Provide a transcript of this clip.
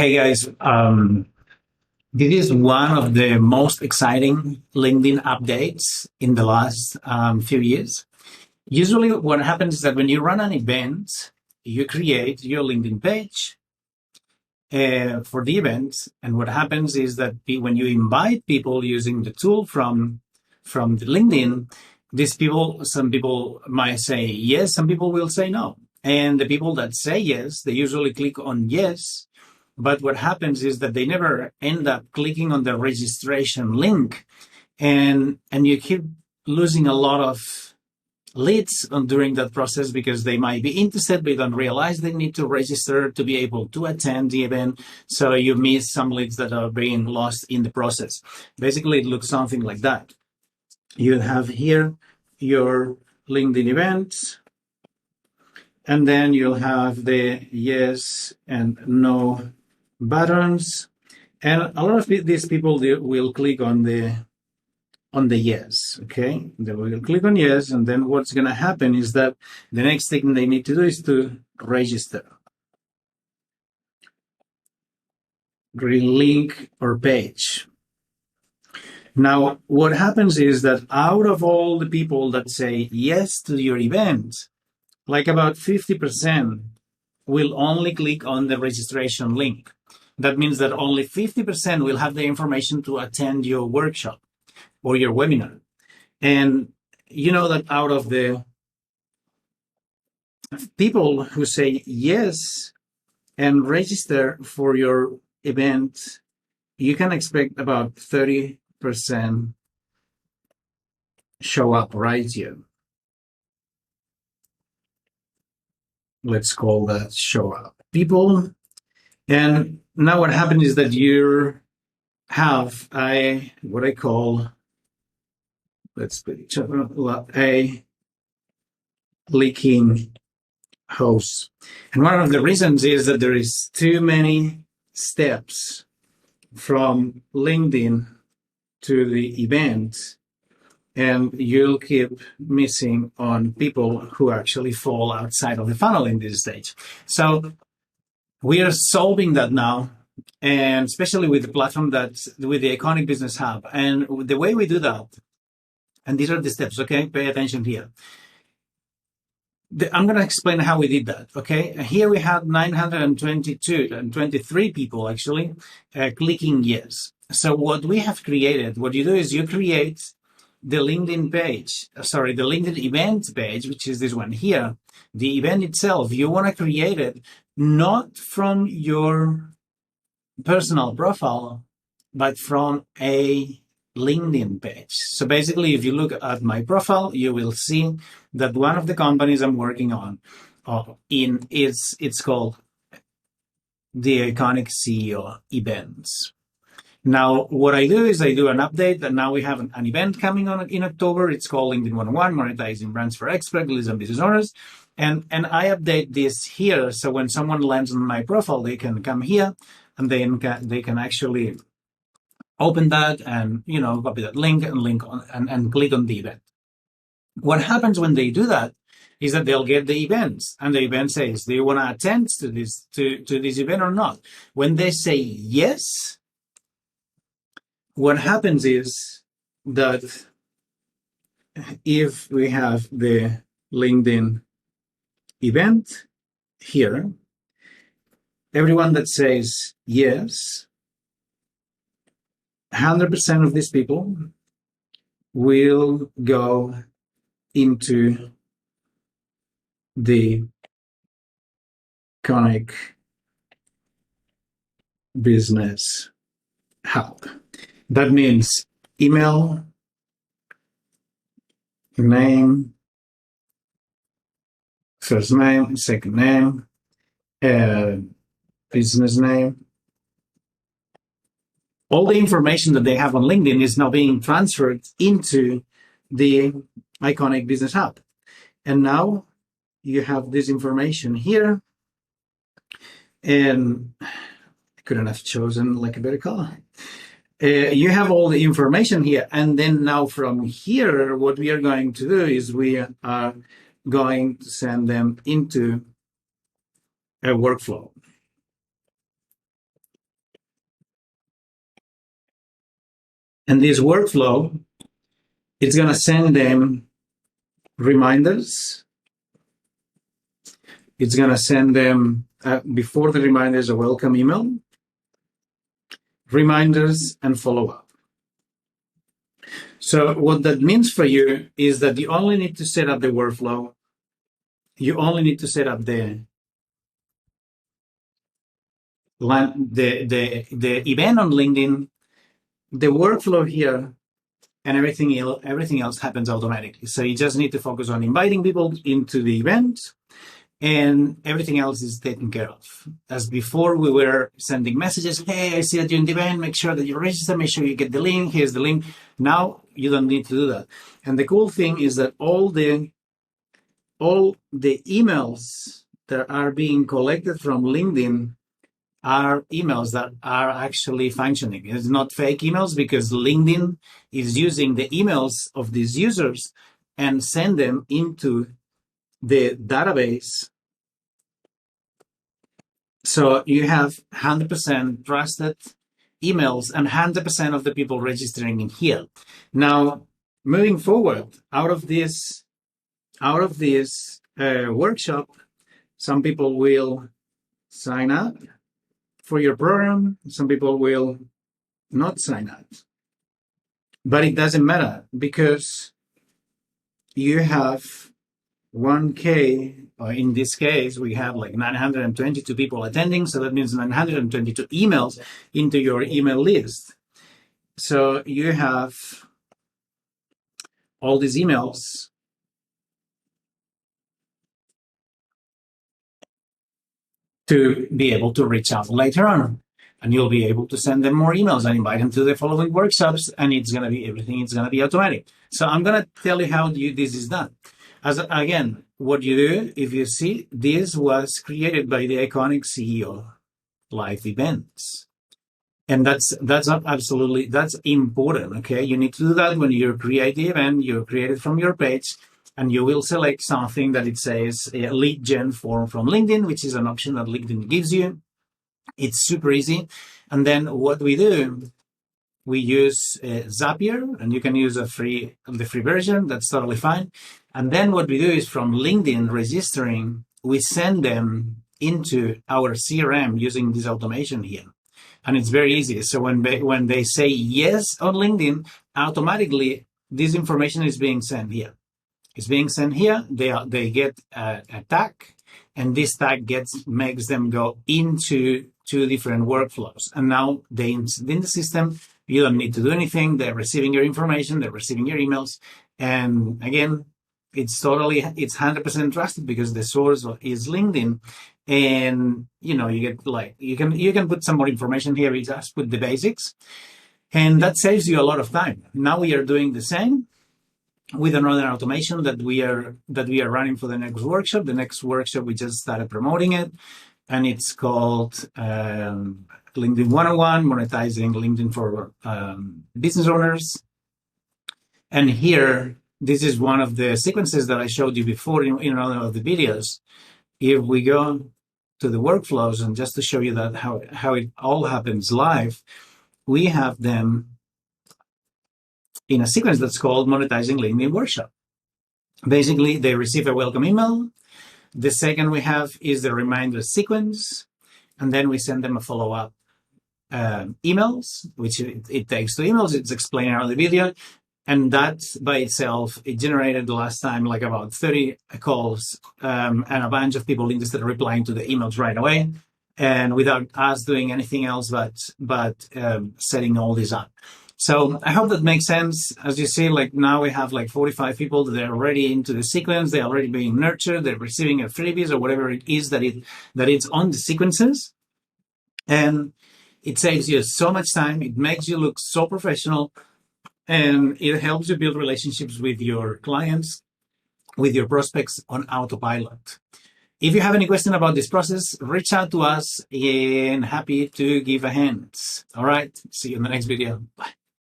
Hey guys, this is one of the most exciting LinkedIn updates in the last few years. Usually what happens is that when you run an event, you create your LinkedIn page for the event. And what happens is that when you invite people using the tool from the LinkedIn, some people might say yes, some people will say no. And the people that say yes, they usually click on yes. But what happens is that they never end up clicking on the registration link, and you keep losing a lot of leads during that process because they might be interested, but don't realize they need to register to be able to attend the event. So you miss some leads that are being lost in the process. Basically, it looks something like that. You have here your LinkedIn events, and then you'll have the yes and no buttons, and a lot of these people will click on the yes. Okay, they will click on yes, and then what's going to happen is that the next thing they need to do is to register, green link or page. Now what happens is that out of all the people that say yes to your event, like about 50% will only click on the registration link. That means that only 50% will have the information to attend your workshop or your webinar. And you know that out of the people who say yes and register for your event, you can expect about 30% show up right here. Let's call that show up people. And now what happens is that you have what I call, let's put a leaking hose. And one of the reasons is that there is too many steps from LinkedIn to the event, and you'll keep missing on people who actually fall outside of the funnel in this stage. So we are solving that now, and especially with the platform with the 𝐓𝐡𝐞 Business Hub. And the way we do that, and these are the steps, okay? Pay attention here. I'm going to explain how we did that, okay? Here we had 923 people actually clicking yes. So what we have created, what you do is you create the LinkedIn page, the LinkedIn event page, which is this one here. The event itself, you want to create it not from your personal profile, but from a LinkedIn page. So basically, if you look at my profile, you will see that one of the companies I'm working on it's called the 𝐓𝐡𝐞 CEO Events. Now, what I do is I do an update, and now we have an event coming on in October. It's called LinkedIn 101, Monetizing Brands for Experts, Leaders and Business Owners. And I update this here, so when someone lands on my profile, they can come here, and then they can actually open that and, copy that link and click on the event. What happens when they do that is that they'll get the events, and the event says, do you want to attend to this event or not? When they say yes, what happens is that if we have the LinkedIn event here, everyone that says yes, 100% of these people will go into the 𝐓𝐡𝐞 Business Hub. That means email, name, first name, second name, business name. All the information that they have on LinkedIn is now being transferred into the 𝐓𝐡𝐞 Business Hub. And now you have this information here, and I couldn't have chosen like a better color. You have all the information here, and then now from here, what we are going to do is we are going to send them into a workflow. And this workflow, it's going to send them reminders. It's going to send them, before the reminders, a welcome email, reminders, and follow-up. So what that means for you is that you only need to set up the workflow. You only need to set up the event on LinkedIn, the workflow here, and everything else happens automatically. So you just need to focus on inviting people into the event, and everything else is taken care of. As before, we were sending messages, hey, I see that you're in the event, make sure that you register, make sure you get the link, here's the link. Now you don't need to do that. And the cool thing is that all the emails that are being collected from LinkedIn are emails that are actually functioning. It's not fake emails, because LinkedIn is using the emails of these users and send them into the database. So you have 100% trusted emails and 100% of the people registering in here. Now, moving forward, out of this workshop, some people will sign up for your program. Some people will not sign up. But it doesn't matter, because you have 1K, or in this case, we have like 922 people attending. So that means 922 emails into your email list. So you have all these emails to be able to reach out later on. And you'll be able to send them more emails and invite them to the following workshops, and it's going to be everything. It's going to be automatic. So I'm going to tell you how this is done. Again, what you do, if you see, this was created by the iconic CEO live events. And that's important, okay? You need to do that when you create the event, you create it from your page, and you will select something that it says a lead gen form from LinkedIn, which is an option that LinkedIn gives you. It's super easy. And then what we do, we use Zapier, and you can use the free version. That's totally fine. And then what we do is, from LinkedIn registering, we send them into our CRM using this automation here. And it's very easy. So when they say yes on LinkedIn, automatically this information is being sent here. It's being sent here. They get a tag, and this tag makes them go into 2 different workflows. And now they're in the system. You don't need to do anything. They're receiving your information. They're receiving your emails. And again, it's 100% trusted, because the source is LinkedIn. And you get you can put some more information here. We just put the basics, and that saves you a lot of time. Now we are doing the same with another automation that we are running for the next workshop. The next workshop, we just started promoting it, and it's called LinkedIn 101, monetizing LinkedIn for business owners. And here, this is one of the sequences that I showed you before in another of the videos. If we go to the workflows, and just to show you that how it all happens live, we have them in a sequence that's called Monetizing LinkedIn Workshop. Basically, they receive a welcome email. The second we have is the reminder sequence, and then we send them a follow-up emails, which it takes 2 emails. It's explained in the video. And that by itself, it generated last time like about 30 calls and a bunch of people interested in replying to the emails right away, and without us doing anything else but setting all this up. So I hope that makes sense. As you see, like now we have like 45 people that are already into the sequence. They're already being nurtured. They're receiving a freebies or whatever it is that it's on the sequences. And it saves you so much time. It makes you look so professional. And it helps you build relationships with your clients, with your prospects on autopilot. If you have any question about this process, reach out to us, and happy to give a hand. All right. See you in the next video. Bye.